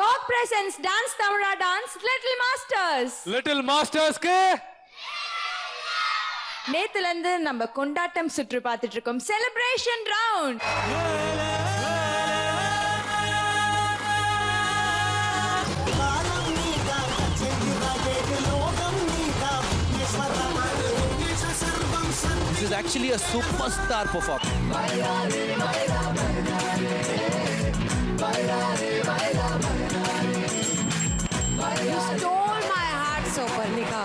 Folk presents Dance Tamara Dance Little Masters. Little Masters के நேத்துல இருந்து நம்ம கொண்டாட்டம் சுற்று பார்த்துட்டு இருக்கோம். Celebration round. This is actually a superstar performance. You stole my heart, Soparnika.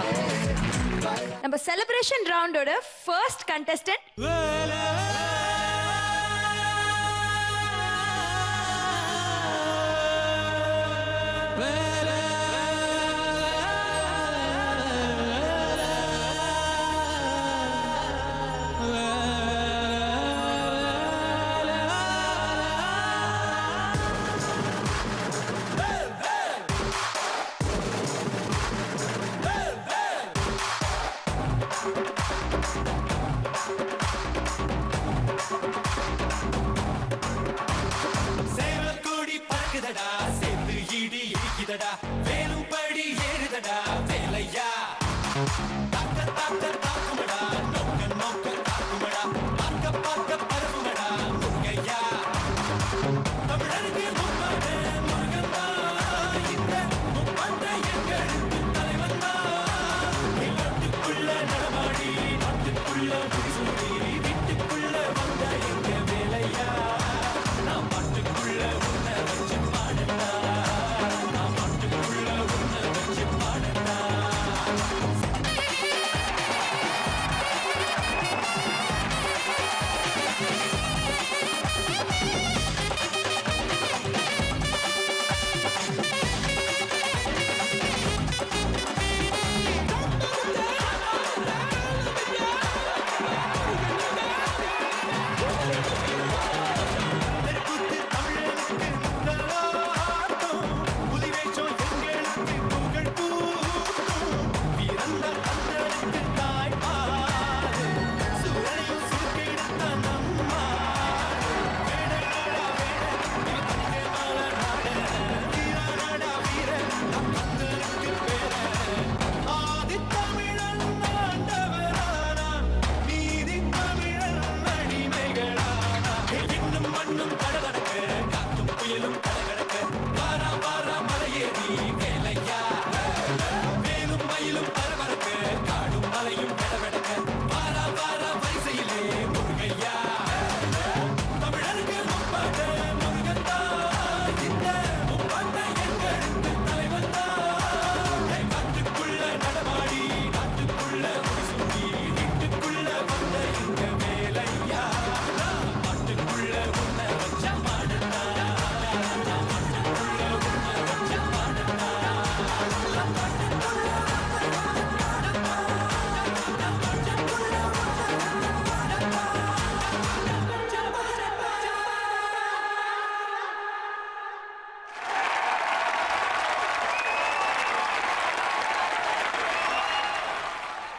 நம்ம செலிப்ரேஷன் ரவுண்டோட ஃபர்ஸ்ட் கண்டெஸ்டன்ட் வேலும்படி ஏறுதடா வேலையா தாக்க தாக்க தாக்குமடா நோக்க நோக்க தாக்குமடா பார்க்க பார்க்க பரவுமடா முருகையா தமிழருக்கு முப்பாடு முருகந்தா இந்த முப்பாட்டை எங்களுக்கு தலைவன் தான் நாட்டுக்குள்ள நடமாடி நாட்டுக்குள்ள முடிசூடி வீட்டுக்குள்ள வந்த எங்க வேலையா நான் பாட்டுக்குள்ள உன்னை வச்சு பாடட்டா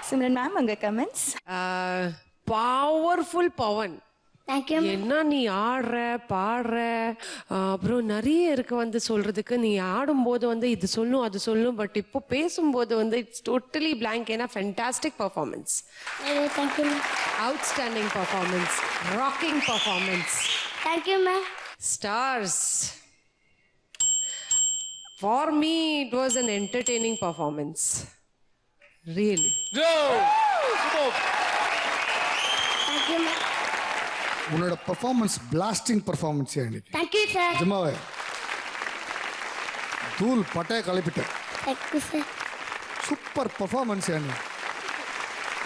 சிம்ரன் மேம் உங்க கமெண்ட்ஸ். பவர்ஃபுல் பவன். தேங்க்யூ. என்ன நீ ஆடுற பாடுற அப்புறம் நிறைய இருக்கு வந்து சொல்றதுக்கு. நீ ஆடும்போது வந்து இது சொல்லும் அது சொல்லும், பட் இப்போ பேசும்போது வந்து இட்ஸ் டோட்டலி பிளாங்க். ஏன்னா fantastic performance, thank you ma'am. Outstanding performance, rocking performance. Thank you ma'am. Stars. For me it was an entertaining performance. Really. Thank you ma'am. உன்னோட பெர்ஃபார்மன்ஸ் பிளாஸ்டிங் பெர்ஃபார்மன்ஸ் இன்னைக்கு. Thank you sir. நிஜமாவே தூள் பட்டைய கலப்பிட்ட. Thank you sir. சூப்பர் பெர்ஃபார்மன்ஸ் இன்னைக்கு.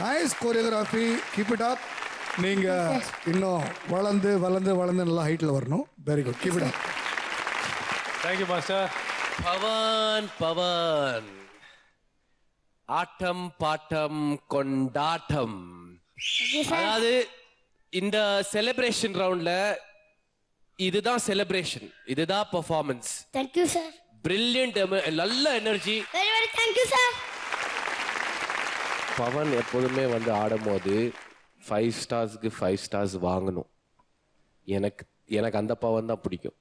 Nice choreography, keep it up. நீங்க இன்னும் வளர்ந்து வளர்ந்து வளர்ந்து நல்லா ஹைட்ல வரணும். Very good, keep it up. Thank you master. Pavan Pavan ஆட்டம் பாட்டம் கொண்டாட்டம். அதாவது இந்த செலிப்ரேஷன் ரவுண்ட்ல இதுதான் செலிப்ரேஷன், இதுதான் பெர்ஃபார்மன்ஸ். Thank you sir. பிரில்லியன்ட், நல்ல energy. Very very thank you sir. Pavan எப்போதுமே வந்து ஆடும்போது 5 ஸ்டார்ஸ்க்கு 5 ஸ்டார்ஸ் வாங்கணும். எனக்கு அந்த பவர் தான் பிடிக்கும்.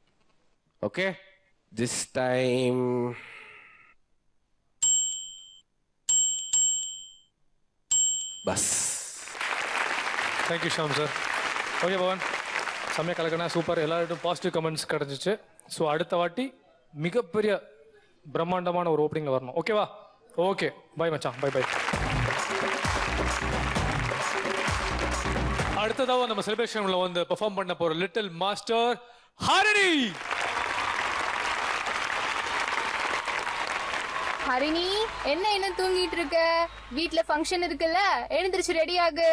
Okay, this time pass. Thank you Sham sir. Okay Pavan, செம்மையாக கலக்கணா, சூப்பர். எல்லார்ட்டும் பாசிட்டிவ் கமெண்ட்ஸ் கிடச்சிச்சு. ஸோ அடுத்த வாட்டி மிகப்பெரிய பிரம்மாண்டமான ஒரு ஓப்பனிங்கில் வரணும். ஓகேவா? ஓகே, பை மச்சான், பை பை. அடுத்ததாக நம்ம செலிப்ரேஷனில் வந்து பெர்ஃபார்ம் பண்ண போகிற லிட்டில் மாஸ்டர் ஹரிணி. ஹரிணி, என்ன இன்னும் தூங்கிட்டு இருக்க? வீட்ல ஃபங்க்ஷன் இருக்குல்ல, எழுந்திருச்சு ரெடி ஆகு.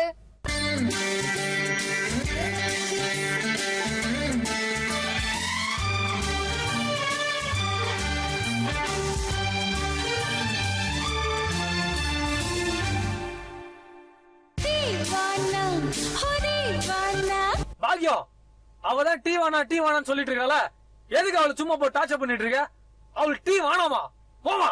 பாக்யம், அவதான் டீ வேணான்னு சொல்லிட்டு இருக்காள, எதுக்கு அவளை சும்மா போய் டார்ச்சர் பண்ணிட்டு இருக்க? அவள் டீ வேணாமா? போமா.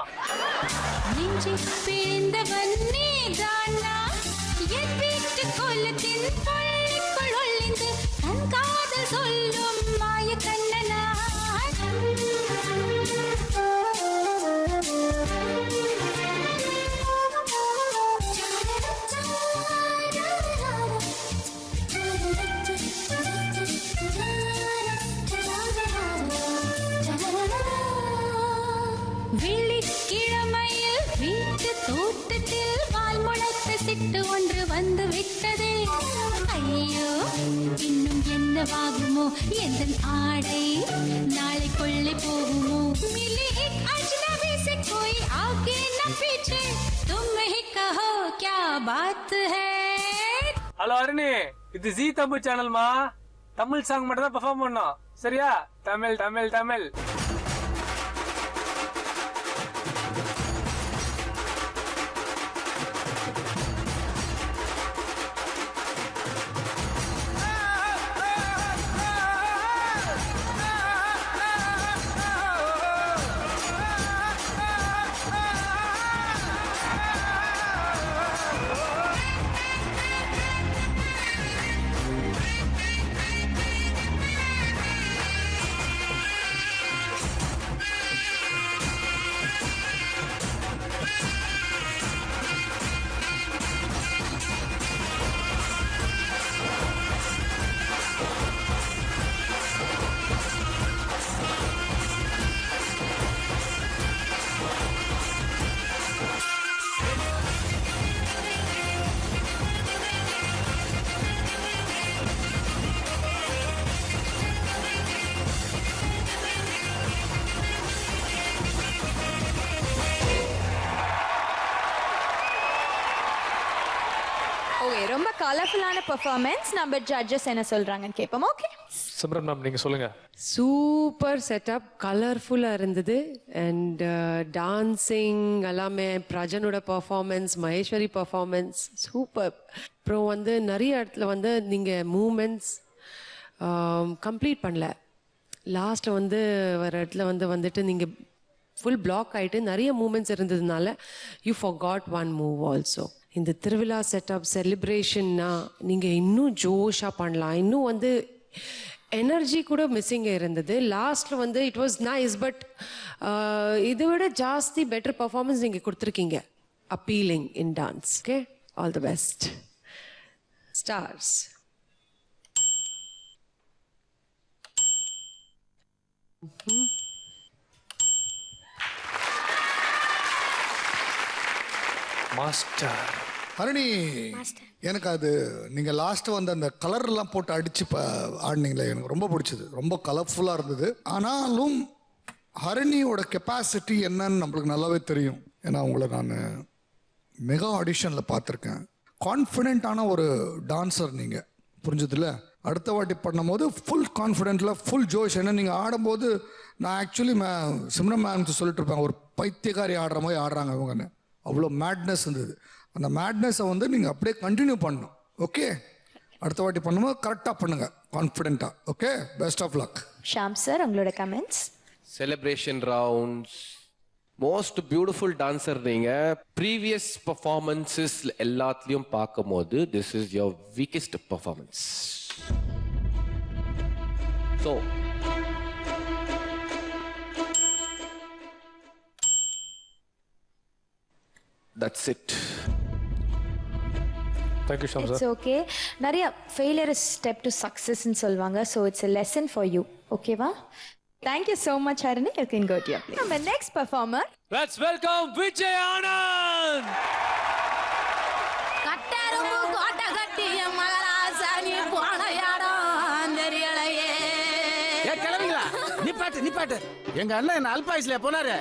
வெள்ளிக்கிழமையில் வீட்டு தோட்டத்தில் வால் முளைத்த சிட்டு ஒன்று வந்து விட்டதே. ஐயோ, இன்னும் என்னவாகுமோ? எந்த ஆடை நாளை கொள்ளை போகுமோ? मिली एक अजनबी से कोई आगे न पीछे, तुम ही कहो क्या बात है. ஹலோ அருணி, இது ஜி தமிழ் சேனல்மா. தமிழ் சாங் மட்டும் தான் பெர்ஃபார்ம் பண்ணோம், சரியா? தமிழ் தமிழ் தமிழ். ஓகே, ரொம்ப கலர்ஃபுல்லான பெர்ஃபார்மன்ஸ். நம்ம ஜட்ஜஸ் என்ன சொல்றாங்கன்னு கேட்போம். ஓகே சிம்ரன் மேம், நீங்க சொல்லுங்க. சூப்பர் செட்டப், கலர்ஃபுல்லாக இருந்தது. அண்ட் டான்ஸிங் எல்லாமே, பிரஜனோட பர்ஃபார்மன்ஸ், மகேஸ்வரி பர்ஃபார்மன்ஸ் சூப்பர். அப்புறம் வந்து நிறைய இடத்துல வந்து நீங்கள் மூமெண்ட்ஸ் கம்ப்ளீட் பண்ணல. லாஸ்ட்டில் வந்து வர இடத்துல வந்துட்டு நீங்கள் ஃபுல் பிளாக் ஆகிட்டு நிறைய மூமெண்ட்ஸ் இருந்ததுனால you forgot one move also. இந்த திருவிழா செட்டப் செலிப்ரேஷன்னா நீங்கள் இன்னும் ஜோஷாக பண்ணலாம். இன்னும் வந்து எனர்ஜி கூட மிஸ்ஸிங் இருந்தது. லாஸ்ட்டில் வந்து இட் வாஸ் நைஸ், பட் இதை விட ஜாஸ்தி பெட்டர் பர்ஃபார்மன்ஸ் நீங்கள் கொடுத்துருக்கீங்க. Appealing in dance. Okay, all the best. Stars. Master Harini, எனக்கு அது நீங்கள் லாஸ்ட்டு வந்து அந்த கலர்லாம் போட்டு அடித்து ஆடினீங்களே, எனக்கு ரொம்ப பிடிச்சது. ரொம்ப கலர்ஃபுல்லாக இருந்தது. ஆனாலும் ஹரிணியோட கெப்பாசிட்டி என்னன்னு நம்மளுக்கு நல்லாவே தெரியும். ஏன்னா உங்களை நான் மெகா ஆடிஷனில் பார்த்துருக்கேன். கான்ஃபிடென்ட்டான ஒரு டான்ஸர் நீங்கள், புரிஞ்சதில்ல? அடுத்த வாட்டி பண்ணும்போது ஃபுல் கான்ஃபிடென்ட்டில் ஃபுல் ஜோஷ். ஏன்னா நீங்கள் ஆடும்போது நான் ஆக்சுவலி சிம்ரன் மேம் சொல்லிட்டு இருப்பேன், ஒரு பைத்தியக்காரி ஆடுற மாதிரி ஆடுறாங்க இவங்கன்னு. அவ்வளோ மேட்னஸ் இருந்தது. அந்த மேட்னஸை வந்து நீங்கள் அப்படியே கண்டினியூ பண்ணணும். ஓகே, அடுத்த வாட்டி பண்ணும்போது கரெக்டாக பண்ணுங்கள், கான்ஃபிடென்ட்டாக. Okay, best of luck. Sham sir, உங்களோட comments. Celebration rounds most beautiful dancer நீங்க. ப்ரீவியஸ் பர்ஃபார்மன்ஸஸ் எல்லாத்துலயும் பார்க்கும்போது this is your weakest performance. So that's it. Thank you Sham sir. It's okay. நிறைய ஃபெயிலியர் இஸ் ஸ்டெப் டு சக்ஸஸ்ன்னு சொல்லுவாங்க. So it's a lesson for you. ஓகேவா? Thank you so much, Harini. You can go to your place. Our next performer. Let's welcome Vijay Anand. கட்டரும்பு கோட்டை கட்டிய மகராசானி போன இடம் தெரியலையே. கிளம்புங்களா? நிப்பாட்டு. எங்க அண்ணன் என்ன அல்பாயுஸ்ல போனாரு.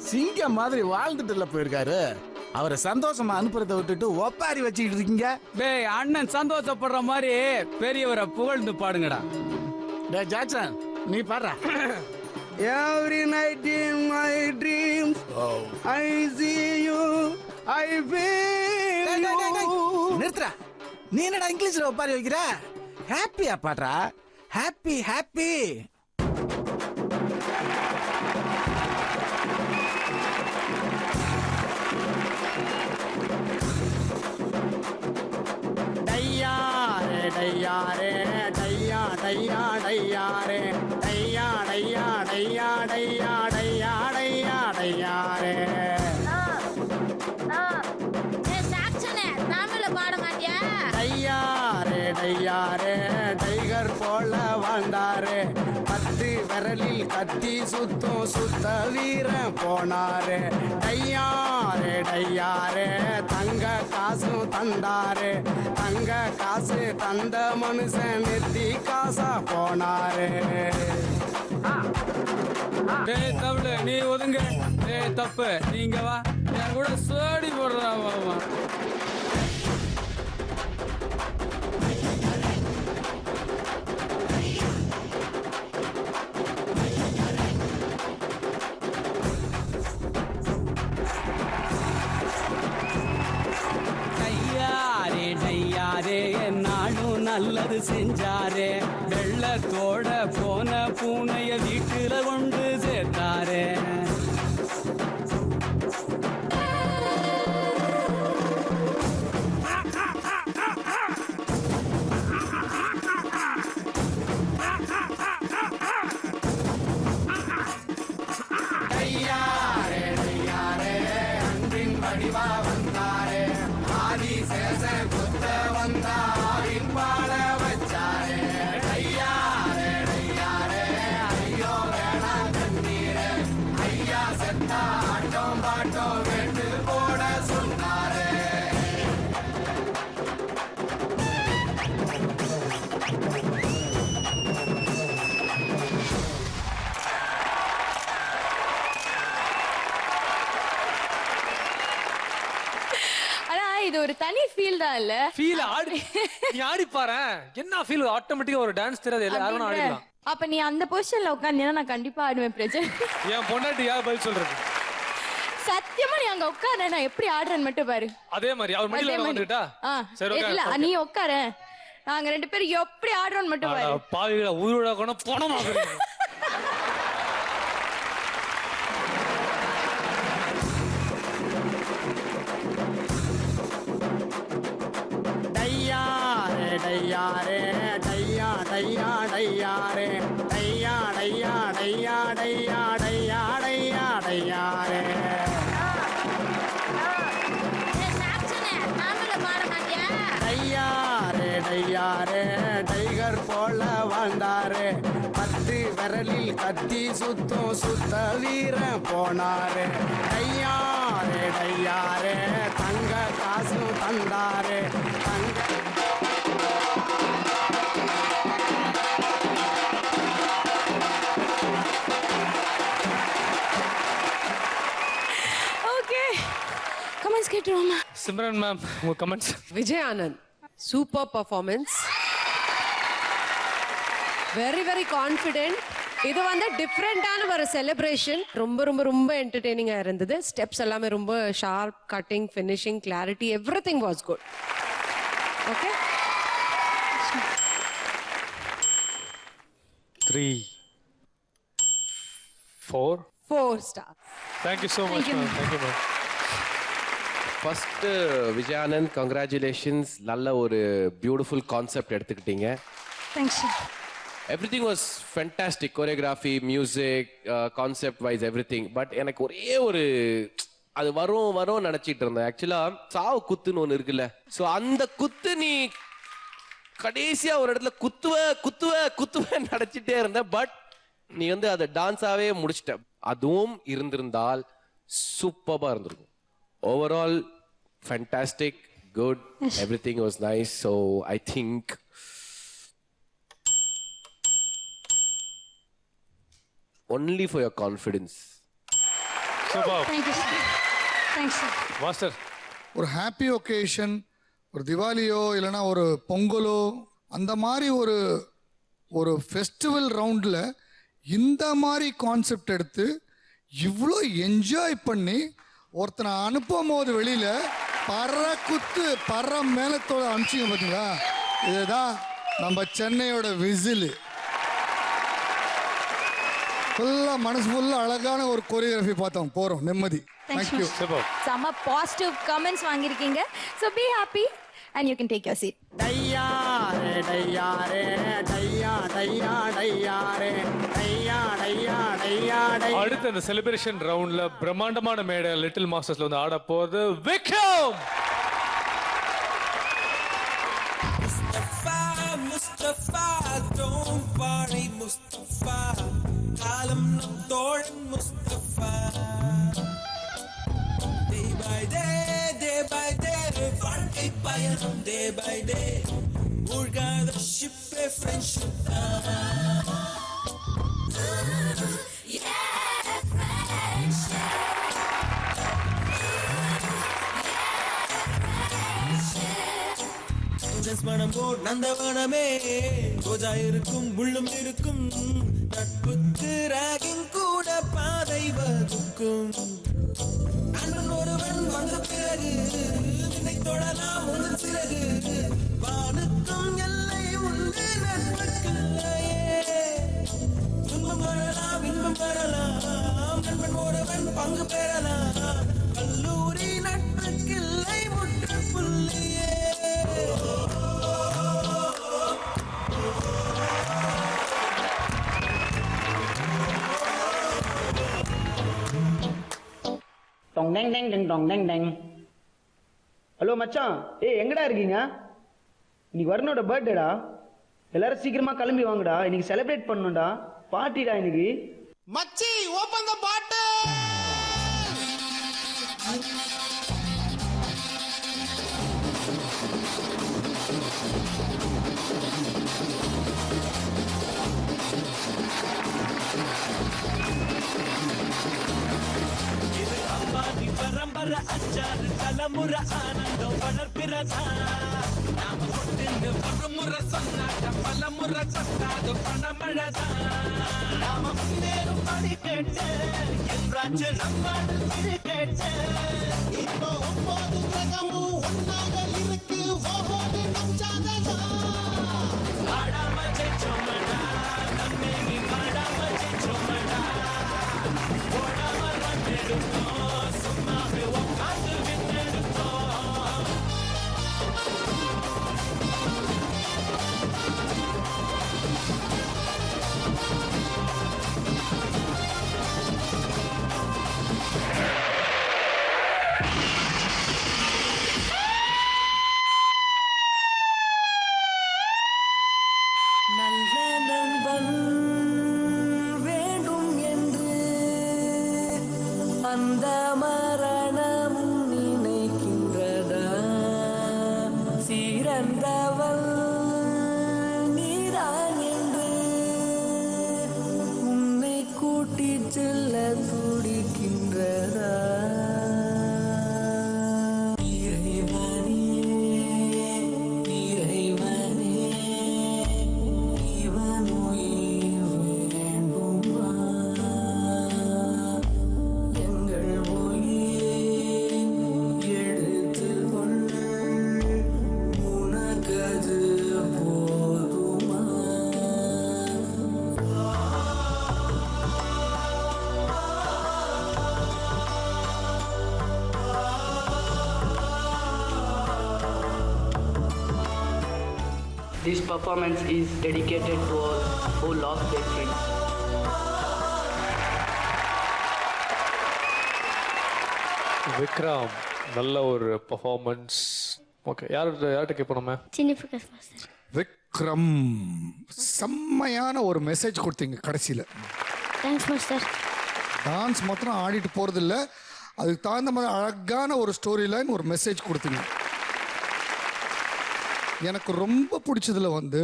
சிங்கம் மாதிரி வாழ்ந்துட்டுல போயிருக்காரு. அவரை சந்தோஷமா அனுப்புறதை விட்டுட்டு ஒப்பாரி வச்சுக்கிட்டு இருக்கீங்க. டேய், அண்ணன் சந்தோஷப்படுற மாதிரி பெரியவரை புகழ்ந்து பாடுங்கடா. டேய் ஜாக்சன், நீ பாடுறா. Every night in my dreams, I see you, I feel you. நிறுத்துறா. நீ என்னடா இங்கிலீஷ்ல ஒப்பாரி வைக்கிற? ஹாப்பியா பாடுறா. ஹாப்பி. டையாரே டையா டையா டையாரே டையா டையா டையா டையா டையா டையா டையாரே. சாக்சனே தமிழ்ல பாட மாட்டியா? டையாரே டைகர் போல வாழ்ந்தாரே. 10 விரலில் கத்தி சுத்த வீரன் போனாரே. டையாரே தங்க காசு தந்தாரே. தங்க காசு தந்த மனுஷன் நெத்தி காசா போனாரே. டேய் தவிடு, நீ ஒதுங்க. டேய் தப்பு, நீங்க வா. என் கூட சோடி போடுறா. டையாரே நானும் நல்லது செஞ்சாரே. வெள்ளத்தோட போன பூனைய வீட்டுல கொண்டு சேர்த்தாரே. டையாரே அன்பின் வடிவா வந்தாரே. ஆதி சேச குத்த வந்தாரின் பாட வச்சாரே. டையாரே ஐயோ வேணா கண்ணீரே. ஐயா செத்தா ஆட்டம் பாட்டம் வெட்டு போட சொன்னாரே. ஆனா இது ஒரு தனி ஃபீல் தான் இல்ல? ஃபீல் ஆடி நீ ஆடி பாரு. என்ன ஃபீல்? ஆட்டோமேட்டிக்கா ஒரு டான்ஸ் தெரியாது, யாரும் ஆடிடலாம். அப்ப நீ அந்த பொசிஷன்ல உட்கார்ந்தீனா நான் கண்டிப்பா ஆடுவேன் பிரஜன். என் பொண்டாட்டி யார் பதில் சொல்றது? சத்தியமா நீ அங்க உட்கார, நான் எப்படி ஆடுறேன்னு மட்டும் பாரு. அதே மாதிரி அவர் மடியில வந்துட்டா சரி. இல்ல நீ உட்கார, நாங்க 2 பேரும் எப்படி ஆடுறோம்னு மட்டும் பாரு. பாவிகளா உயிரோட கொண்டு போனோம். டையாரே டையா டையா டையாரே டையா டையா டையா டையா டையா டையா டையாரே. சாக்சனே தமிழ்ல பாட மாட்டியா? டையாரே டைகர் போல வாழ்ந்தாரே. 10 விரலில் கத்தி சுத்த வீரன் போனாரே. டையாரே தங்க காசு தந்தாரே. தங்க கமெண்ட்ஸ் கேட்டுருவோமா? சிம்ரன் மேம், உங்க comments. Vijay Anand, super performance. Very confident. இது வந்து டிஃப்ரெண்டான ஒரு செலிப்ரேஷன். ரொம்ப என்டர்டெய்னிங்கா இருந்தது. ஸ்டெப்ஸ் எல்லாமே ரொம்ப sharp, cutting, finishing, clarity, everything was good. Okay, 3 4 4 stars. Thank you so much ma'am. Thank you ma'am. First Vijayanand, congratulations. நல்ல ஒரு பியூட்டிஃபுல் கான்செப்ட் எடுத்துக்கிட்டீங்க. Thanks sir. Everything was fantastic. Choreography, music, concept wise everything. But எனக்கு ஒரே ஒரு அது வரும் நினைச்சிட்டு இருந்தேன். ஆக்சுவலா சாவு குத்துன்னு ஒன்று இருக்குல்ல, ஸோ அந்த குத்து நீ கடைசியா ஒரு இடத்துல குத்துவேன்னு நினைச்சிட்டே இருந்த. பட் நீ வந்து அதை டான்ஸாவே முடிச்சிட்ட. அதுவும் இருந்திருந்தால் சூப்பரா இருந்திருக்கும். Overall fantastic, good, everything was nice. So I think only for your confidence. Super. Thank you sir. Thanks sir. Master. ஒரு ஹாப்பி ஒகேஷன், ஒரு திவாலியோ இல்லைன்னா ஒரு பொங்கலோ, அந்த மாதிரி ஒரு ஃபெஸ்டிவல் ரவுண்டில் இந்த மாதிரி கான்செப்ட் எடுத்து இவ்வளோ என்ஜாய் பண்ணி ஒருத்தனை அனுப்பும் போது வெளியில் பற மேலத்தோட அனுப்பிச்சிங்க பார்த்தீங்களா, இதுதான் நம்ம சென்னையோட விசில். ஃபுல்லாக மனசு ஃபுல்லாக அழகான ஒரு கோரியோகிராஃபி பார்த்தோம். போகிறோம் நிம்மதி. தேங்க்யூ. செம்ம பாசிட்டிவ் கமெண்ட்ஸ் வாங்கியிருக்கீங்க. So be happy and you can take your seat. அடுத்த இந்த செலிப்ரேஷன் ரவுண்ட்ல பிரம்மாண்டமான மேடை லிட்டில் மாஸ்டர்ஸ்ல வந்து ஆட போகுது Vikram. Mustafa, don't worry Mustafa, kalam nam thoran Mustafa. Day by day, வாழ்க்கை பயணம் day by day, மூழ்காத ship friendship. மனம் போர் நந்தவனமே, ரோஜா இருக்கும் முள்ளும் இருக்கும், நட்புக்கு ராகிங் கூட பாதை வகுக்கும். நண்பன் ஒருவன் வந்த பிறகு நினை தொடலாம் உன் சிறகு, வானுக்கும் எல்லை உண்டு நட்புக்குள்ளையே. துன்பம் வரலாம் இன்பம் வரலாம், நண்பன் ஒருவன் பங்கு பெறலாம், கல்லூரி நட்புக்கில்லை முற்றுப்புள்ளியே. ஹலோ மச்சான், எங்கடா இருக்கீங்க? இன்னைக்கு வருணோட பர்த்டேடா, எல்லாரும் சீக்கிரமா கிளம்பி வாங்கடா, இன்னைக்கு செலிப்ரேட் பண்ணணும்டா, பார்ட்டிடா இன்னைக்கு. மச்சி ஓபன் தி பாட்டில். பரம்பரை அச்சாறு தலைமுறை ஆனந்தம் வளர்ப்பிறதா, நாம ஒட்டுன்னு ஒரு முறை சொன்னாட்ட பல முறை தட்டாது பணமழதா. நாம முன்னேறும் படி கேட்டு என்றாச்சு நம்மாடு திரு கேட்டு, இப்போ 9 கிரகமும் ஒன்னாக இருக்கு, ஓஹோடு நம்சாததா. ஆடாம ஜெயிச்சோமடா, நம்மே நீ பாடாம ஜெயிச்சோமடா, ஓடாம ரன் எடுத்தோம். நல்ல நண்பன் வேண்டும் என்று அந்த மரணம் நினைக்கின்றதா, சிறந்தவள் நீதான் என்று உன்னை கூட்டிச் செல்ல துடிக்கின்றதா. This performance is dedicated to all who lost their friends. Vikram நல்ல ஒரு பர்ஃபார்மன்ஸ். ஓகே, யார்கிட்ட கேட்போம்? சின்ன பிரகாஷ் மாஸ்டர். விக்ரம் செம்மையான ஒரு மெசேஜ் கொடுத்தீங்க கடைசியில். Thanks master. டான்ஸ் மாத்திரம் ஆடிட்டு போகிறதில்ல, அதுக்கு தகுந்த மாதிரி அழகான ஒரு ஸ்டோரி லைன், ஒரு மெசேஜ் கொடுத்தீங்க. எனக்கு ரொம்ப பிடிச்சதுல வந்து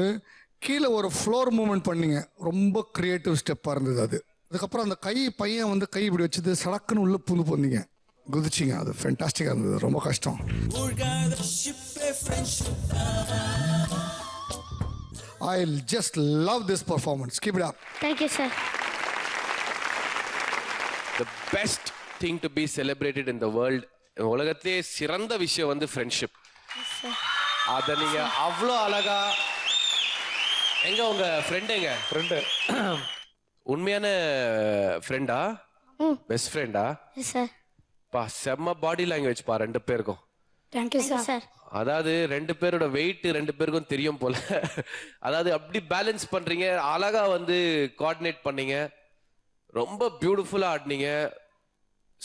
கீழே ஒரு ஃப்ளோர் மூவ்மெண்ட் பண்ணீங்க, ரொம்ப கிரியேட்டிவ் ஸ்டெப்பாக இருந்தது அது. அதுக்கப்புறம் அந்த பையன் வந்து கை இப்படி வச்சது சடக்குன்னு உள்ள புந்து பண்ணீங்க, குதிச்சிங்க, அது ஃபென்டாஸ்டிக்காக இருந்தது. ரொம்ப கஷ்டம். I just love this performance. Keep it up. Thank you, sir. The best thing to be celebrated in the world, உலகத்திலே சிறந்த விஷயம் வந்து ஃப்ரெண்ட்ஷிப். அத நீங்க அவ்வளோ அழகா. எங்க உங்க ஃப்ரெண்டுங்க? ஃப்ரெண்டு உண்மையான ஃப்ரெண்டா? பெஸ்ட் ஃப்ரெண்டா? Yes, sir. பா செம்ம பாடி லாங்குவேஜ் பா ரெண்டு பேருக்கும். Thank you, sir. அதாவது ரெண்டு பேரோட வெயிட் ரெண்டு பேருக்கும் தெரியும் போல. அதாவது அப்படி பேலன்ஸ் பண்றீங்க, அழகா வந்து கோஆர்டினேட் பண்ணீங்க, ரொம்ப பியூட்டிஃபுல்லா ஆடினீங்க.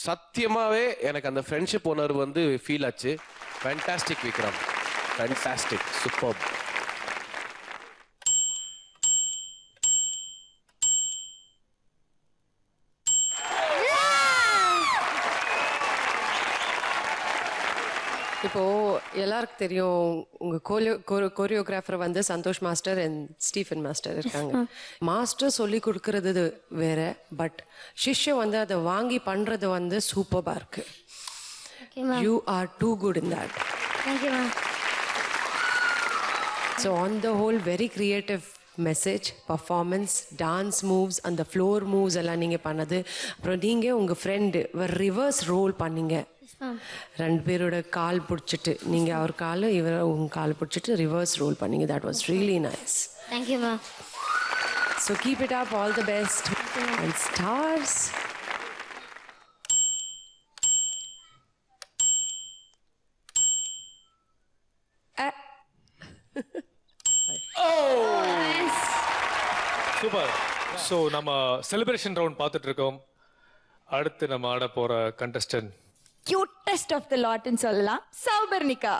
சத்தியமாவே எனக்கு அந்த ஃப்ரெண்ட்ஷிப் உணர்வு வந்து ஃபீல் ஆச்சு. Fantastic Vikram, fantastic, super. இப்போ எல்லாருக்கும் தெரியும் உங்க கோரியோகிராஃபர் வந்து Santosh master and Stephen master இருக்காங்க. மாஸ்டர் சொல்லி கொடுக்கறது வேற, பட் சிஷ்யம் வந்து அதை வாங்கி பண்றது வந்து சூப்பரா இருக்கு. You are too good in that. So on the whole very creative message, performance, dance moves, அந்த ஃப்ளோர் மூவ்ஸ் எல்லாம் நீங்கள் பண்ணது. அப்புறம் நீங்கள் உங்கள் ஃப்ரெண்டு ரிவர்ஸ் ரோல் பண்ணீங்க. ரெண்டு பேரோட கால் பிடிச்சிட்டு, நீங்கள் அவர் கால் இவர் உங்கள் கால் பிடிச்சிட்டு ரிவர்ஸ் ரோல் பண்ணீங்க. That was really nice. Thank you ma'am. So keep it up, all the best and stars. Super. So நம்ம செலிப்ரேஷன் ரவுண்ட் பார்த்துட்டு இருக்கோம். அடுத்து நம்ம ஆட போற கண்டஸ்டன்ட் கியூட்டஸ்ட் ஆஃப் தி லாட்னு சொல்லலாம், சௌபர்ணிகா.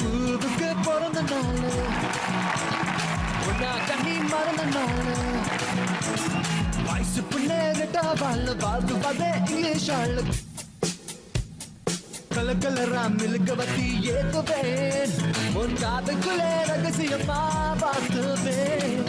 பூவுக்கு பிறந்த நாள், உன்னா கண்ணி மறந்த நாள், வயசு பிள்ளை கட்டா வாழ்வதே இங்கிலீஷ் ஆள். கலக்கலரா மில்கவத்தி ஏத்துவேன், உன் காதுக்குள்ளே ரகசியமா பார்த்துவேன்.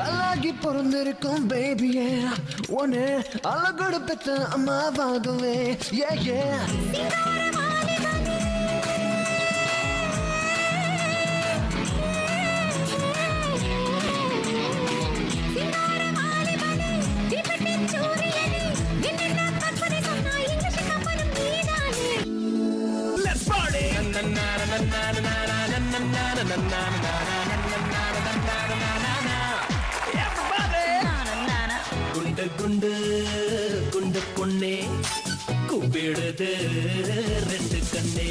அழகி பிறந்திருக்கும் பேபியே, ஒன்னு அழகோடு பெற்ற அம்மாவாகவே. ஏ ஏ குண்டு குண்டு பொண்ணே கூப்பிடுது ரெண்டு கண்ணே.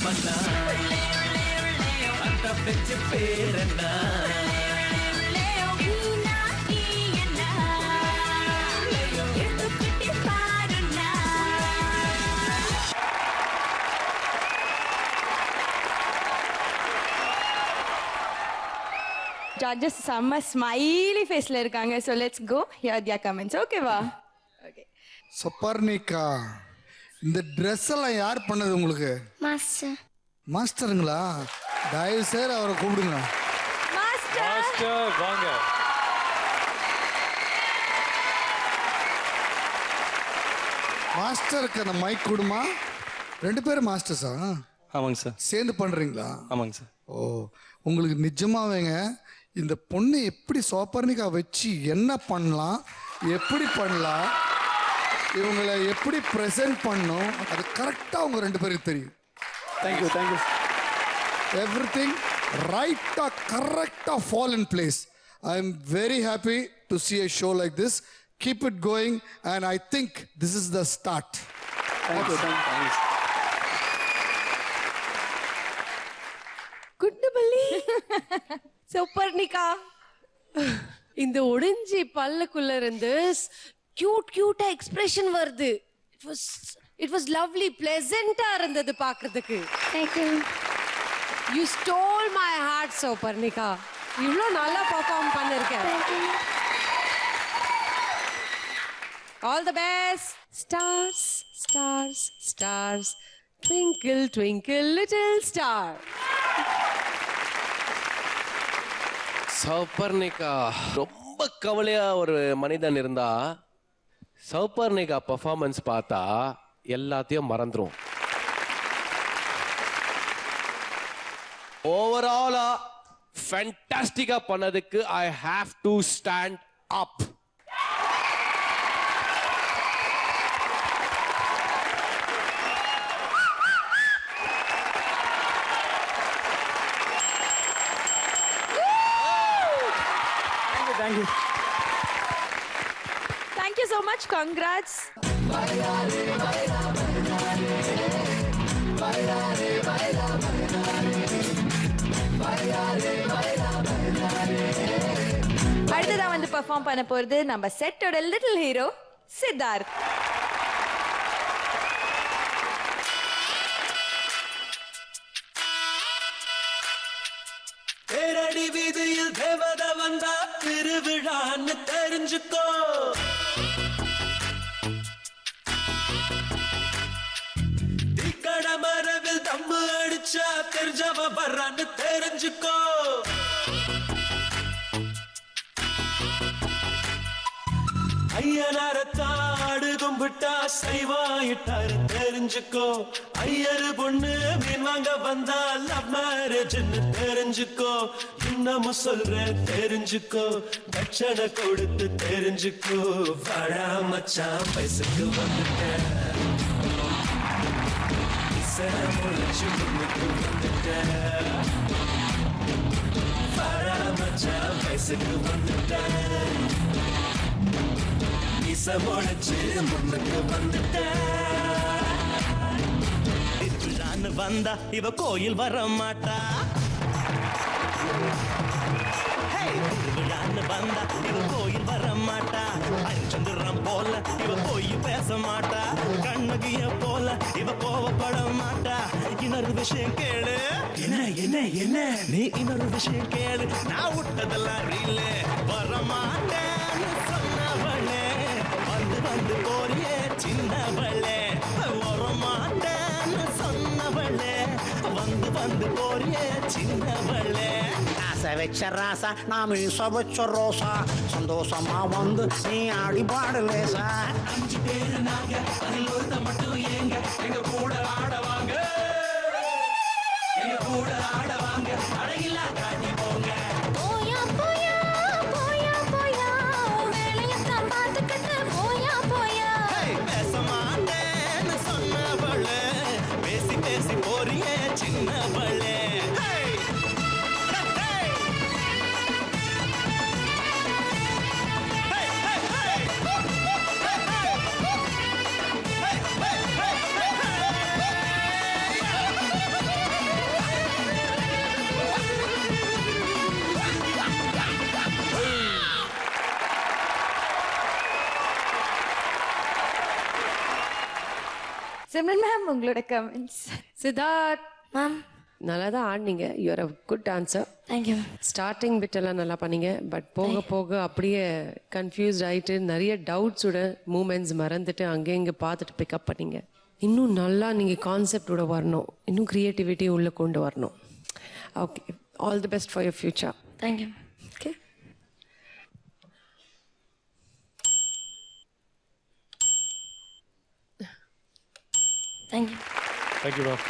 பண்ணா அந்த பெற்று பேரண்ணா ஜட்ஜஸ் செம்ம ஸ்மைலி ஃபேஸ்ல இருக்காங்க. So let's go here their comments. ஓகேவா? ஓகே. சப்பர்னிகா, இந்த ட்ரெஸ் எல்லாம் யார் பண்ணது உங்களுக்கு? மாஸ்டர். மாஸ்டருங்களா? தயவு செய்து அவரை கூப்பிடுங்க. மாஸ்டர் வாங்க. மாஸ்டருக்கு அந்த மைக் கொடுமா. 2 பேரும் மாஸ்டர்ஸா? ஆமாங்க சார். சேர்ந்து பண்றீங்களா? ஆமாங்க சார். ஓ, உங்களுக்கு நிஜமாவேங்க இந்த பொண்ணு எப்படி சோப்பர்னிகா வச்சு என்ன பண்ணலாம், எப்படி பண்ணலாம், இவங்களை எப்படி ப்ரெசென்ட் பண்ணும், அது கரெக்டாக உங்க 2 பேருக்கு தெரியும். Thank you thank you. எவ்ரிதிங் ரைட்டா கரெக்டா fall in place. I am very happy to see a show like this. Keep it going and I think this is the start. Thank you. Good பல்லி. சூப்பர்னிகா, இந்த ஒடிஞ்சி பல்லுக்குள்ள இருந்து கியூட்டா எக்ஸ்பிரஷன் வருது. இட் வாஸ் லவ்லி, பிளசண்டா இருந்தது பார்க்கிறதுக்கு. Thank you. You stole my heart, சூப்பர்னிகா. இவ்வளோ நல்லா perform பண்ணிருக்கேன். All the best. Stars, stars, stars. Twinkle, twinkle, little star. Souparnika, ரொம்ப கவலையா ஒரு மனிதன் இருந்தா சௌபர்ணிகா பெர்ஃபார்மன்ஸ் பார்த்தா எல்லாத்தையும் மறந்துரும். ஓவராலா ஃபேண்டாஸ்டிக்கா பண்ணதுக்கு I have to stand up. Thank you. Thank you so much. Congrats. அடுத்ததா வந்து பெர்ஃபார்ம் பண்ண போறது நம்ம செட்டோட லிட்டில் ஹீரோ சித்தார்த். தேரடி வீதியில் தேவத வந்தா திருவிழான்னு தெரிஞ்சுக்கோ. தீக்கட மரவில் தம்மு அடிச்சா தெரிஞ்சவ வர்றான்னு தெரிஞ்சுக்கோ. ஐயனாரத்தாடு கும்பிட்டா சைவாயிட்டாரு தெரிஞ்சுக்கோ. ஐயரு பொண்ணு மீன் வாங்க வந்தா லவ் மேரேஜ்னு தெரிஞ்சுக்கோ. இன்னமும் சொல்றேன் தெரிஞ்சுக்கோ, தட்சணை கொடுத்து தெரிஞ்சுக்கோ. வாடா மச்சான் வயசுக்கு வந்துட்டேன், முளைச்சு முன்னுக்கு வந்துட்டேன். வாடா மச்சான் வயசுக்கு வந்துட்டேன், முளைச்சு முன்னுக்கு வந்துட்டான்னு வந்தா இவ கோயில் வர மாட்டா. திருவிழான்னு வந்தா இவ கோயில் வர மாட்டா. அரிச்சந்திரம் போல இவ போய் பேச மாட்டா. கண்ணகிய போல இவ கோவப்பட மாட்டா. இன்னொரு விஷயம் கேளு. என்ன என்ன என்ன நீ இன்னொரு விஷயம் கேளு. நான் விட்டதெல்லாம் ரீல வர மாட்டேன்னு சொன்னவளே, வந்து வந்து போறியே சின்னவளே. வர மாட்டேன்னு சொன்னவளே, வந்து வந்து போறியே சின்னவளே. ஆசை வச்ச ராசா நான் மீச வச்ச ரோசா, சந்தோஷமா வந்து நீ ஆடி பாடலேசா. 5 பேரு நாங்க, அதில் ஒருத்த மட்டும் ஏங்க எங்க கூட ஆடவாங்க, எங்க கூட ஆடவாங்க. அழகில்லா காட்டி போங்க. போயா போயா போயா போயா, வேலையத்தான் பார்த்துக்கிட்டு போயா போயா. பேச மாட்டேன்னு சொன்னவளே, பேசி பேசி போறியே சின்னவளே. சிம்ரன் மேம் உங்களோட கமெண்ட்ஸ். சித்தார்த் மேம் நல்லா தான் ஆடினீங்க. You are a good dancer. Thank you. Starting பிட்டெல்லாம் நல்லா பண்ணீங்க. பட் போக போக அப்படியே கன்ஃபியூஸ்ட் ஆகிட்டு நிறைய டவுட்ஸோட மூமெண்ட்ஸ் மறந்துட்டு அங்கே இங்கே பார்த்துட்டு பிக்கப் பண்ணீங்க. இன்னும் நல்லா நீங்கள் கான்செப்டோட வரணும், இன்னும் க்ரியேட்டிவிட்டி உள்ளே கொண்டு வரணும். Okay, all the best for your future. Thank you. Okay, thank you. Thank you ma'am.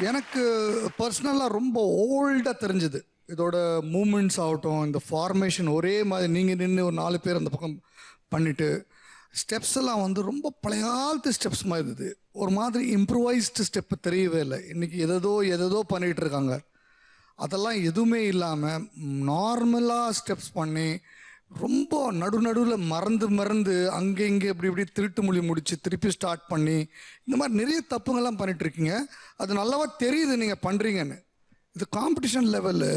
எனக்கு பர்சனலாக ரொம்ப ஓல்டாக தெரிஞ்சுது. இதோட மூமெண்ட்ஸ் ஆகட்டும், இந்த ஃபார்மேஷன் ஒரே மாதிரி நீங்கள் நின்று ஒரு 4 பேர் அந்த பக்கம் பண்ணிவிட்டு ஸ்டெப்ஸ் எல்லாம் வந்து ரொம்ப பழைய காலத்து ஸ்டெப்ஸ் மாதிரி இருந்தது. ஒரு மாதிரி இம்ப்ரூவைஸ்டு ஸ்டெப்பு தெரியவே இல்லை. இன்றைக்கி எதோ பண்ணிகிட்டு இருக்காங்க. அதெல்லாம் எதுவுமே இல்லாமல் நார்மலாக ஸ்டெப்ஸ் பண்ணி ரொம்ப நடுவில் மறந்து அங்கே இங்கே இப்படி திருட்டு மொழி முடித்து திருப்பி ஸ்டார்ட் பண்ணி இந்த மாதிரி நிறைய தப்புங்கள்லாம் பண்ணிகிட்ருக்கீங்க. அது நல்லாவா தெரியுது நீங்கள் பண்ணுறீங்கன்னு. இது காம்படிஷன் லெவலு.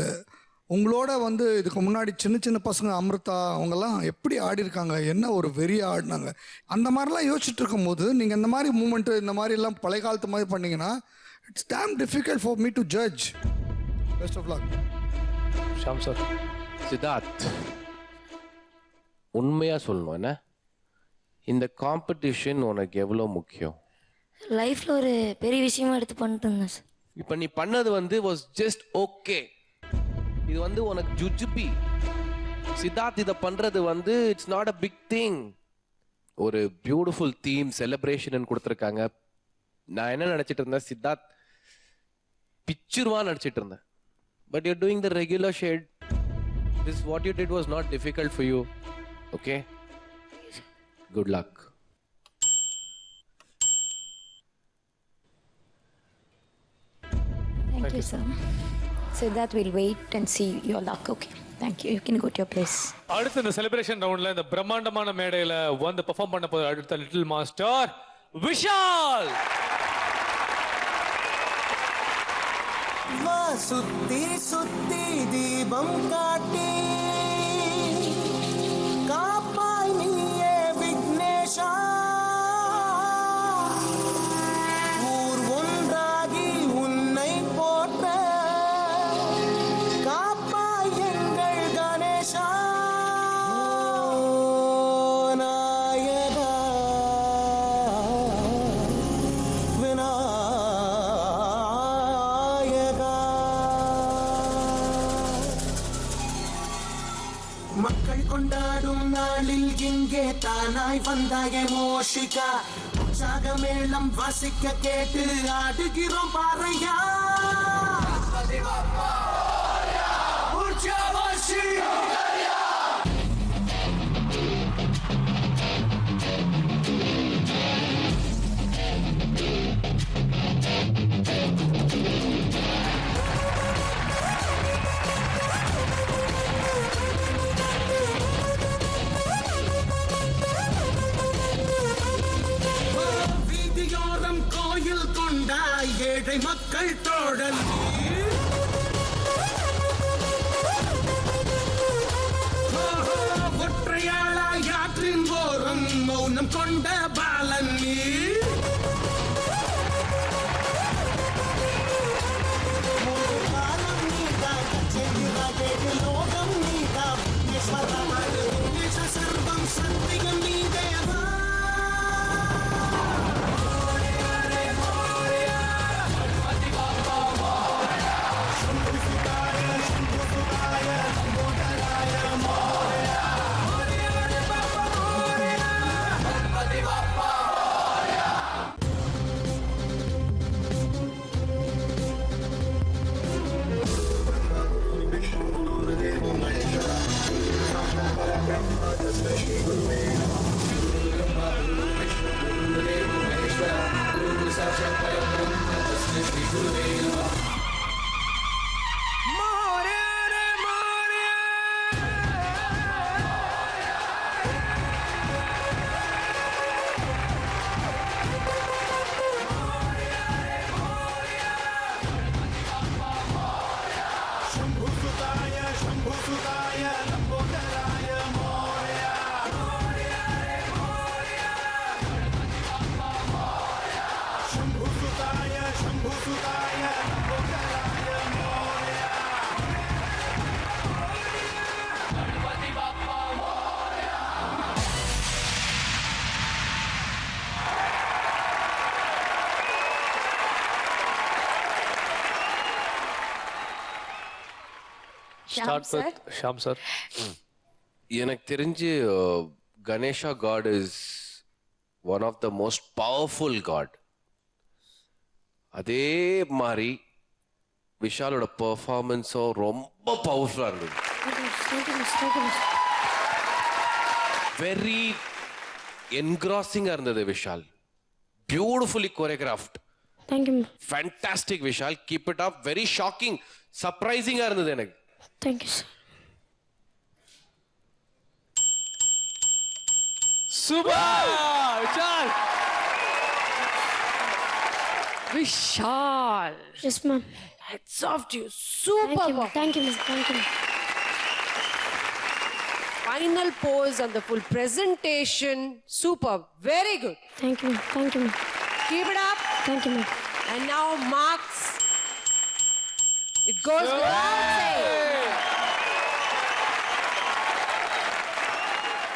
உங்களோட வந்து இதுக்கு முன்னாடி சின்ன பசங்க அமிர்தா அவங்கெல்லாம் எப்படி ஆடி இருக்காங்க, என்ன ஒரு வெறியாக ஆடினாங்க. அந்த மாதிரிலாம் யோசிச்சுட்டு இருக்கும்போது நீங்கள் இந்த மாதிரி மூமெண்ட்டு இந்த மாதிரி எல்லாம் பழைய காலத்து மாதிரி பண்ணீங்கன்னா it's damn difficult for me to judge. Best of luck. Sham sir. Siddharth, உண்மையாக சொல்லணும் என்ன, இந்த காம்படிஷன் உனக்கு எவ்வளோ முக்கியம்? லைஃப்பில் ஒரு பெரிய விஷயமா எடுத்து பண்ணிட்டு இருந்தேன் சார். இப்போ நீ பண்ணது வந்து வாஸ் ஜஸ்ட் ஓகே. இது வந்து உனக்கு ஜுஜுபி. சித்தார்த் இதை பண்றது வந்து it's not a big thing. ஒரு பியூட்டிஃபுல் தீம் செலிப்ரேஷன் கொடுத்துருக்காங்க. நான் என்ன நினைச்சிட்டு இருந்தேன், சித்தார்த் பிச்சுருவா நடிச்சிட்டு இருந்தேன். But you doing the regular shade. This what you did was not difficult for you. Okay, good luck. Thank you, sir. Siddharth, we'll wait and see your luck. Okay. Thank you. You can go to your place. அடுத்து இந்த celebration ரவுண்ட்ல இந்த பிரம்மாண்டமான மேடையில வந்து perform பண்ண போற அடுத்த லிட்டில் மாஸ்டர் விஷால். வா சுத்தி சுத்தி தீபம் காட்டி காப்பாய் நீயே விக்னேஷா. ஊர் ஒன்றாகி உன்னை போற்ற காப்பாய் எங்கள் கணேஷா. நாயகா விநாயகா. மக்கள் கொண்டாடும் நாளில் இங்கே தானாய் வந்தாய மோஷிகா. உற்சாக மேளம் வாசிக்க கேட்டு ஆடுகிறோம் பாறையா. வீதியோரம் கோயில் கொண்டாய் ஏழை மக்கள் தோழல். ஒற்றையாளாய் ஆற்றின் ஓரம் மௌனம் கொண்ட பாலன் நீ. லோகம் நீதா சர்வம் சத்தியம் நீ தேவா. start with Shyam sir. எனக்கு தெரிஞ்சு Ganesha god is one of the most powerful god. அதே மாதிரி விஷாலோட பெர்ஃபார்மன்ஸும் ரொம்ப பவர்ஃபுல்லாக இருந்தது. வெரி என்கிராசிங்காக இருந்தது Vishal. Beautifully choreographed. Thank you. Fantastic Vishal, keep it up. Very shocking, சர்ப்ரைசிங்காக இருந்தது எனக்கு. Thank you sir. Super Vishal. Vishal. Yes, ma'am. Hats off to you. Super. Thank you, ma'am. Thank you. Final pose and the full presentation. Super. Very good. Thank you, ma'am. Thank you, ma'am. Keep it up. Thank you, ma'am. And now marks. It goes without saying.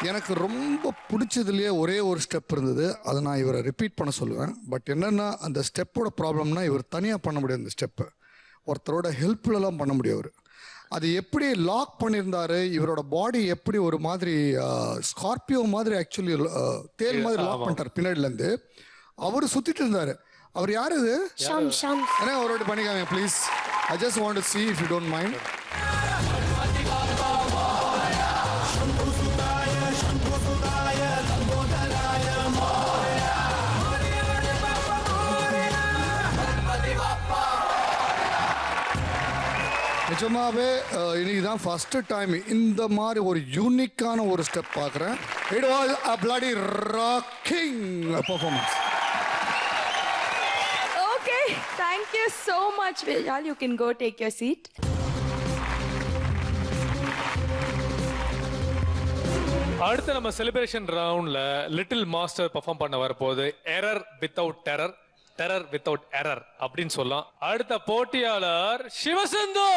எனக்கு ரொம்ப பிடிச்சதுலேயே ஒரே ஒரு step இருந்தது. அதை நான் இவரை repeat பண்ண சொல்லுவேன். பட் என்னென்னா அந்த ஸ்டெப்போட ப்ராப்ளம்னா இவர் தனியாக பண்ண முடியாது. அந்த ஸ்டெப்பை ஒருத்தரோட ஹெல்ப்லலாம் பண்ண முடியாது. அது எப்படி லாக் பண்ணியிருந்தாரு, இவரோட பாடி எப்படி ஒரு மாதிரி ஸ்கார்பியோ மாதிரி ஆக்சுவலி தேல் மாதிரி லாக் பண்ணிட்டார் பின்னாடிலேருந்து. அவர் சுற்றிட்டு இருந்தார். அவர் யார் இது? ஏன்னா அவரோட பண்ணிக்காங்க please. I just want to see if you don't mind. நிஜமாவே இன்னைக்கு தான் ஃபர்ஸ்ட் டைம் இந்த மாதிரி ஒரு யூனிக்கான ஒரு ஸ்டெப் பார்க்குறேன். It was a bloody rocking performance. Okay, thank you so much, Vishal. You can go take your seat. அடுத்து நம்ம செலிப்ரேஷன் ரவுண்ட்ல லிட்டில் மாஸ்டர் பெர்ஃபார்ம் பண்ண வரப்போகுது. Error without terror, terror without error அப்படின்னு சொல்லலாம். அடுத்த போட்டியாளர் சிவசந்து.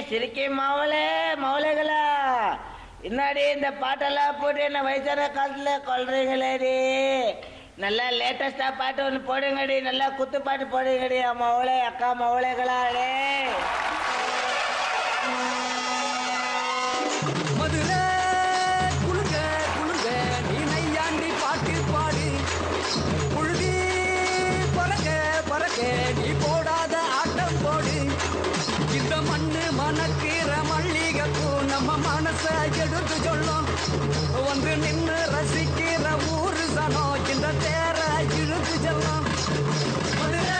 சிரிக்கி மௌலைகளா இன்னாடி இந்த பாட்டெல்லாம் போட்டு என்ன வயசான காலத்துல கொள்றீங்களேடி. நல்லா லேட்டஸ்டா பாட்டு ஒன்று போடுங்கடி, நல்லா குத்து பாட்டு போடுங்கடி மௌளை அக்கா மௌலைகளா. மதுரை குளுங்க குளுங்க நீ நையாண்டி பாட்டு பாடு. புழுதி பறக்க பறக்க நீ போடாத ஆட்டம் போடு. இந்த மண்ணு மணக்கிற மல்லிகைப்பூ நம்ம மனச எடுத்து சொல்லும். வந்து நின்று ரசிக்கிற ஊரு சனம் இந்த தேர இழுத்து செல்லும். மதுரை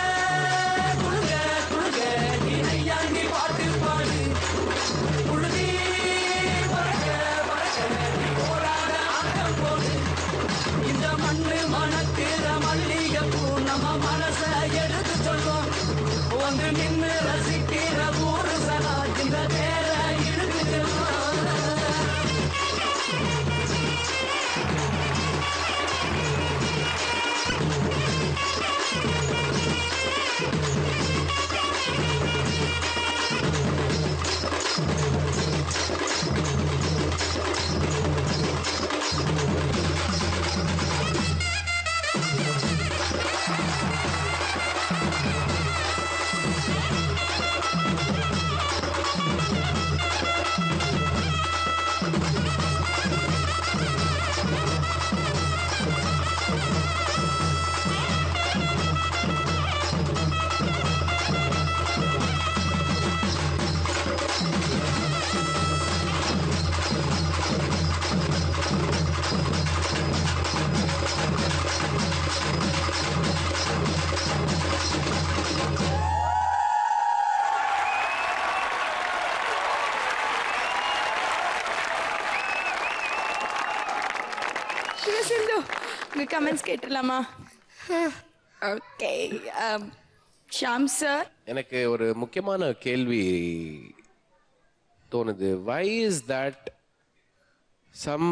குளுங்க குளுங்க நீ நையாண்டி பாட்டு பாடு. புழுதி பறக்க பறக்க நீ போடாத ஆட்டம் போடு. இந்த மண்ணு மணக்கிற மல்லிகைப்பூ நம்ம மனச எடுத்து சொல்லும். வந்து நின்று ரசிக்கிற ஊரு சனா இந்த தேர இழுத்து செல்லும். கேட்டுலாமா? ஓகே. ஷாம் சார், எனக்கு ஒரு முக்கியமான கேள்வி தோணுது. why is that some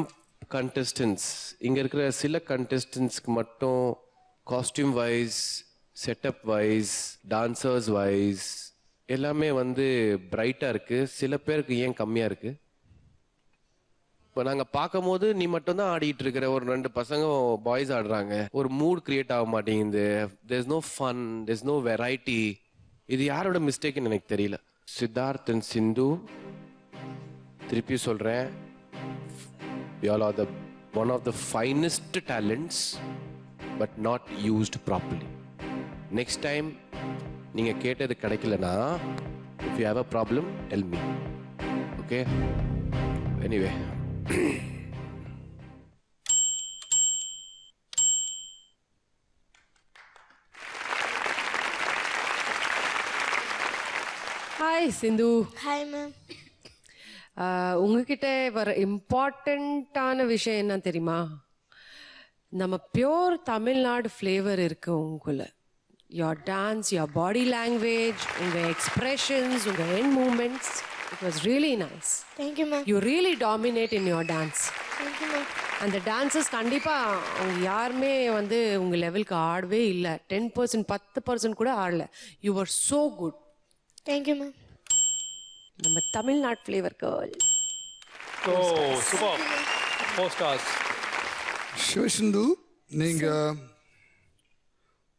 contestants, இங்க இருக்கிற சில contestantsக்கு மட்டும் costume wise, setup wise, dancers wise எல்லாமே வந்து பிரைட்டா இருக்கு, சில பேருக்கு ஏன் கம்மியா இருக்கு? இப்போ நாங்கள் பார்க்கும் போது நீ மட்டும்தான் ஆடிட்டு இருக்கிற, ஒரு 2 பசங்க பாய்ஸ் ஆடுறாங்க, ஒரு மூட் கிரியேட் ஆக மாட்டேங்குது, there's no fun, there's no variety. இது யாரோட மிஸ்டேக்னு எனக்கு தெரியல. சித்தார்த் அண்ட் சிந்து, திருப்பி சொல்றேன், you all are the one of the finest talents but not used properly. Next time நீங்க கேட்டது கிடைக்கலனா, if you have a problem tell me, okay? Anyway, hi Sindhu. Hi ma'am. உங்ககிட்ட வர இம்பார்ட்டண்ட்டான விஷயம் என்ன தெரியுமா? நம்ம பியோர் தமிழ்நாடு ஃப்ளேவர் இருக்கு உங்களுக்குள்ள. your dance, your body language, உங்கள் எக்ஸ்பிரஷன்ஸ், உங்கள் hand movements, it was really nice. Thank you, ma'am. You really dominate in your dance. Thank you, ma'am. அந்த டான்சஸ் கண்டிப்பாக அவங்க யாருமே வந்து உங்கள் லெவலுக்கு ஆடவே இல்லை. 10%, 10% கூட ஆடல. You are so good. Thank you, ma'am. நம்ம Tamil Nadu flavour girl. Oh super. 4 stars. Shivasindhu, நீங்கள்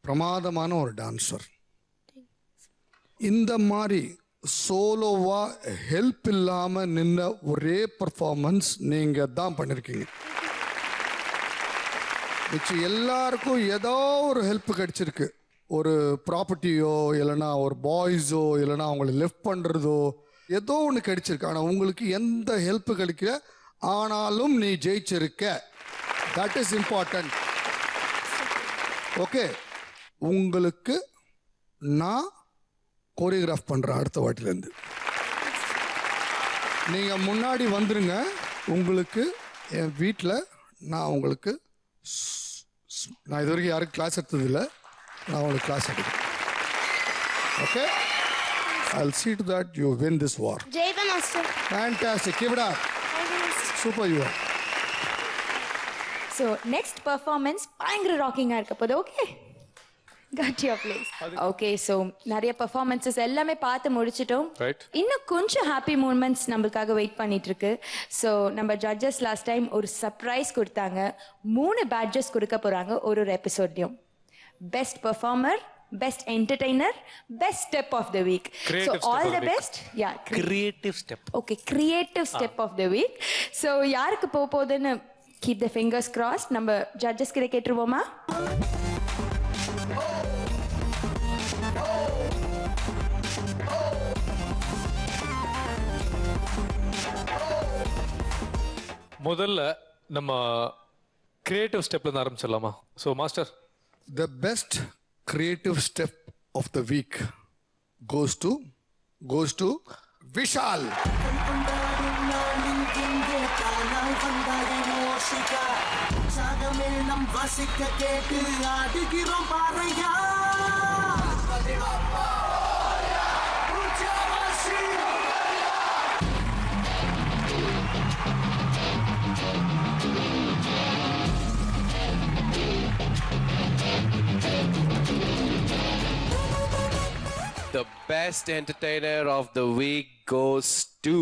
பிரமாதமான ஒரு டான்ஸர். இந்த மாதிரி சோலோவா ஹெல்ப் இல்லாமல் நின்ன ஒரே பர்ஃபார்மன்ஸ் நீங்கள் தான் பண்ணியிருக்கீங்க. மிச்சம் எல்லாருக்கும் ஏதோ ஒரு ஹெல்ப் கிடைச்சிருக்கு. ஒரு ப்ராப்பர்ட்டியோ இல்லைனா ஒரு பாய்ஸோ இல்லைனா அவங்களை லெஃப்ட் பண்ணுறதோ ஏதோ ஒன்று கிடைச்சிருக்கு. ஆனால் உங்களுக்கு எந்த ஹெல்ப் கிடைக்கல, ஆனாலும் நீ ஜெயிச்சிருக்க. That is important. ஓகே, உங்களுக்கு நான் கோரியோகிராஃப் பண்ணுறேன் அடுத்த வாட்டிலேருந்து. நீங்கள் முன்னாடி வந்துடுங்க. உங்களுக்கு என் வீட்டில் நான் உங்களுக்கு நான் இது வரைக்கும் யாருக்கும் கிளாஸ் எடுத்ததில்லை, நான் உங்களுக்கு கிளாஸ் எடுக்கிறேன். Okay, I'll see to that you win this war. Jaiva master. Fantastic. Keep it up. Super you are. So next performance பயங்கர ராக்கிங்கா இருக்க போகுது. Okay, got your place. Okay, so நிறைய பர்ஃபார்மன்ஸஸ் எல்லாமே பார்த்து முடிச்சிட்டோம். இன்னும் கொஞ்சம் ஹாப்பி மூமெண்ட்ஸ் நம்மளுக்காக வெயிட் பண்ணிட்டு இருக்கு. ஸோ நம்ம ஜட்ஜஸ் லாஸ்ட் டைம் ஒரு சர்ப்ரைஸ் கொடுத்தாங்க. 3 பேட்ஜஸ் கொடுக்க போறாங்க ஒரு எபிசோட்லையும். Best performer, best entertainer, best step of the week. So all the best. Ya, creative step. Okay, creative step of the week. So யாருக்கு போகுதுன்னு கீப் த ஃபிங்கர்ஸ் கிராஸ். நம்ம judges கிட்ட கேட்டுருவோமா? முதல்ல நம்ம கிரியேட்டிவ் ஸ்டெப்ல இருந்து ஆரம்பிச்சிடலாமா? So master, the best creative step of the week goes to Vishal. The best entertainer of the week goes to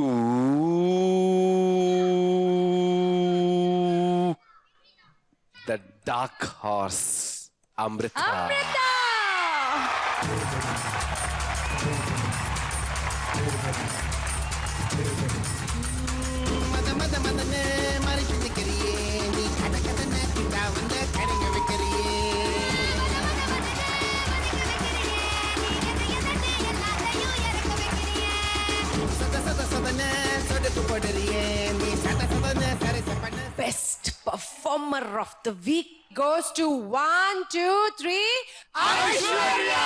the dark horse, Amrita. Best performer of the week goes to 1, 2, 3, Aishwarya!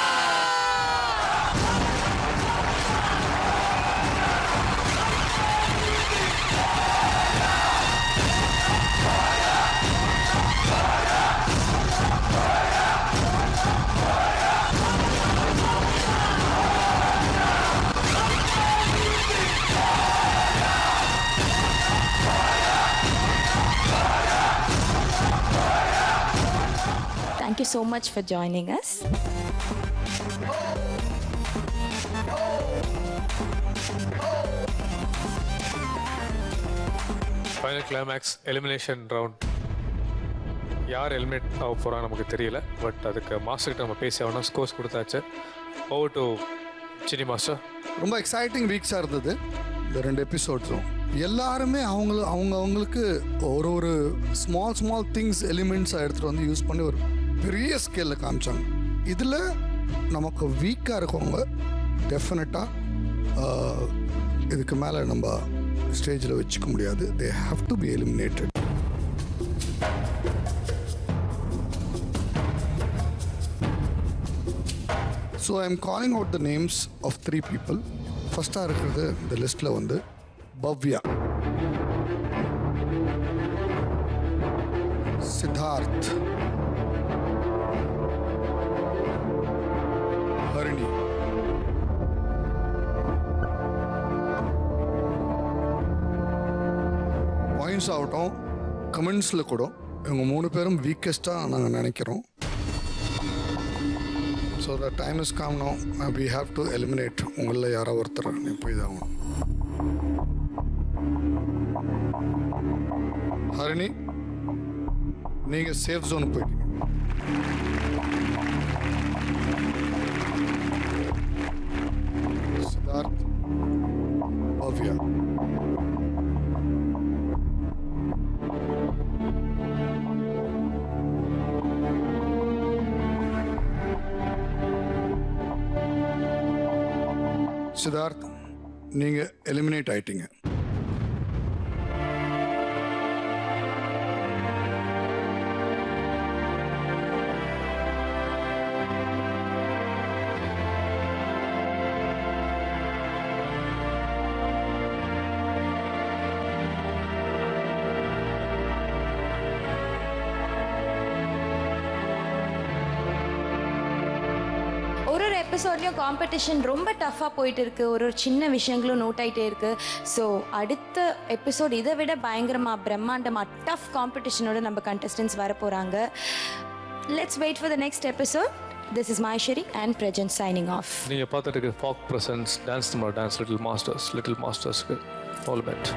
so much for joining us. Final climax elimination round. யார் eliminate ஆக போகிறாங்க நமக்கு தெரியல. But அதுக்கு master கிட்ட நம்ம பேசி ஆகணும். ஸ்கோர்ஸ் கொடுத்தாச்சு. Over to Sini master. ரொம்ப எக்ஸைட்டிங் வீக்ஸாக இருந்தது இந்த 2 எபிசோட்ஸும். எல்லாருமே அவங்களுக்கு ஒரு ஸ்மால் திங்ஸ் எலிமெண்ட்ஸாக எடுத்துகிட்டு வந்து யூஸ் பண்ணி ஒரு பெரிய ஸ்கேலில் காமிச்சாங்க. இதில் நமக்கு வீக்காக இருக்கவங்க டெஃபினட்டாக இதுக்கு மேலே நம்ம ஸ்டேஜில் வச்சுக்க முடியாது. They have to be eliminated. So I am calling out the names of 3 people. ஃபஸ்ட்டாக இருக்கிறது இந்த லிஸ்ட்டில் வந்து பவ்யா, சித்தார்த், ஹரிணி, பாயிண்ட்ஸ் ஆகட்டும் கமெண்ட்ஸில் கூட இவங்க 3 பேரும் வீக்கஸ்ட்டாக நாங்கள் நினைக்கிறோம். So the time is come now. We have to eliminate. உங்களில் யாரோ ஒருத்தர் நீ போய் தான் ஆகணும். ஹரிணி, நீங்கள் சேஃப் ஜோன் போயிட்டீங்க. சித்தார்த், பவ்யா, சித்தார்த் நீங்கள் எலிமினேட் ஆயிட்டீங்க. எபிசோட்லையும் காம்படிஷன் ரொம்ப டஃப்பாக போயிட்டு இருக்கு. ஒரு சின்ன விஷயங்களும் நோட் ஆகிட்டே இருக்கு. ஸோ அடுத்த எபிசோட் இதை விட பயங்கரமாக பிரம்மாண்டமாக டஃப் காம்படிஷனோட நம்ம கண்டஸ்டன்ஸ் வர போகிறாங்க. Let's wait for the next episode. This is Maheshwari and Prajan signing off. நீங்கள் பார்த்துட்டு இருக்க ஃபாக் பிரசன்ஸ் டான்ஸ் லிட்டில் மாஸ்டர்ஸ்க்கு ஆல் பெட்.